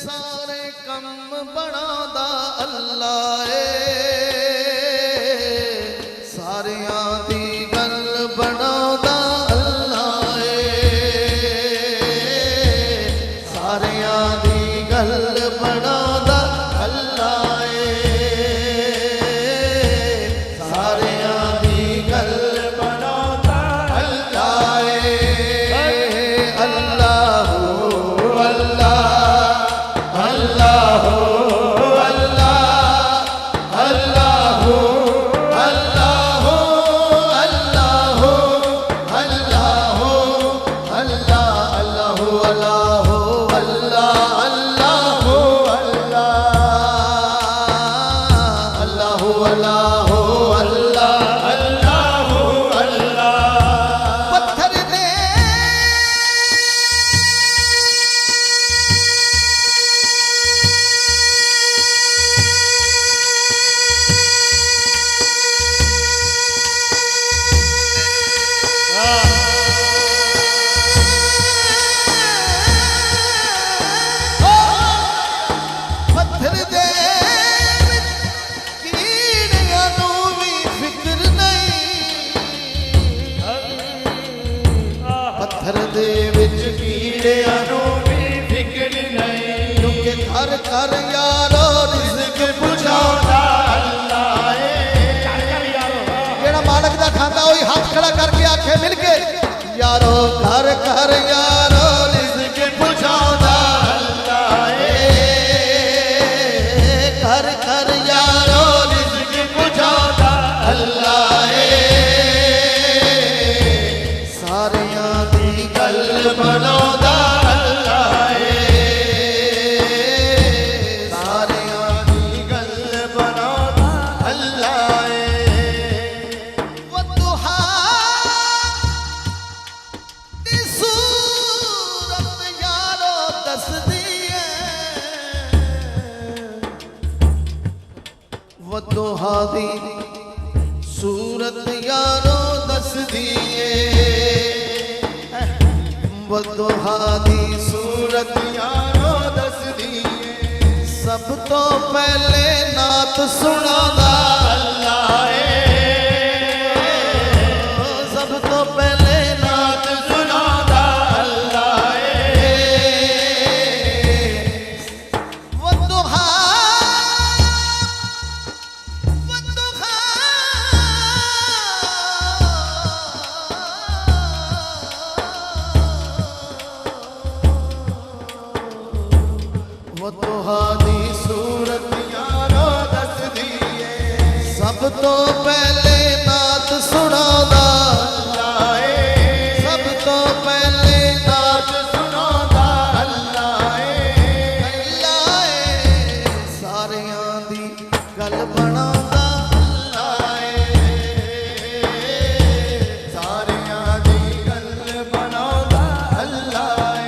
सारे कम बनादा अल्लाह सारियां दी गल बनादा अल्लाह सारियां दी गल बनादा अल्लाह सारियां दी गल बनादा अल्लाह अल्लाह कर यारो रिज़्क़ पुछाउंदा अल्लाह जेड़ा मालिक दा खांदा होई हाथ खड़ा करके आखे मिल के यारो घर घर यारो रिज़्क़ पुछाउंदा अल्लाह घर घर यारो रिज़्क़ पुछाउंदा अल्लाह सारियां दी गल बनाउंदा वदुहा दी सूरत यारो दस दिए वदुहा दी सूरत यारो दस दिए सब तो पहले नात सुनादा अल्लाह सब तो पहले नात सुनादा वदुहा दी सूरत यारो दस दिए सब तो पहले नात सुनादा अल्लाह सब तो पहले नात सुनादा अल्लाह अल्लाह सारियां दी गल बनादा अल्लाह सारियां दी गल बनादा अल्लाह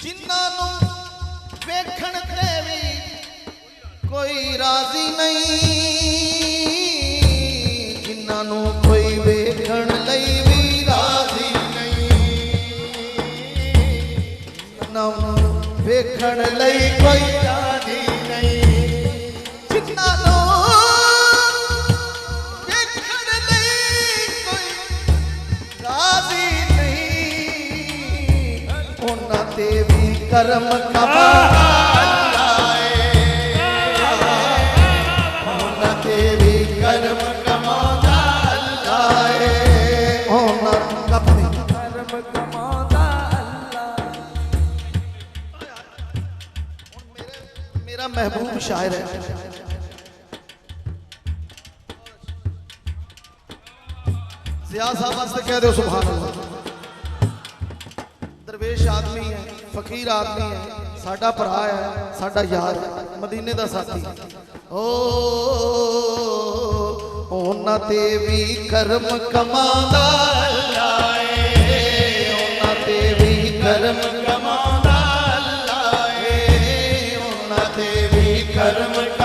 जिन्हां वेखण ते भी कोई राजी नहीं जिन्हां कोई वेखण लई भी राजी नहीं ना वेखण लई कोई राजी नहीं जिन्हां वेखण लई कोई राजी नहीं उन्हां ते भी करम कमा तेरी करम कमादा अल्लाह करम कमादा अल्लाह मेरा महबूब शायर है जिया साहब वास्ते कह दो सुभान अल्लाह दरवेश आदमी है फकीर आदमी है साडा भरा है साडा यार है मदीने दा साथी ओ ਉਹਨਾਂ ਤੇ ਵੀ ਕਰਮ ਕਮਾਉਂਦਾ ਅੱਲਾ ਏ ਉਹਨਾਂ ਤੇ ਵੀ ਕਰਮ ਕਮਾਉਂਦਾ ਅੱਲਾ ਏ ਉਹਨਾਂ ਤੇ ਵੀ ਕਰਮ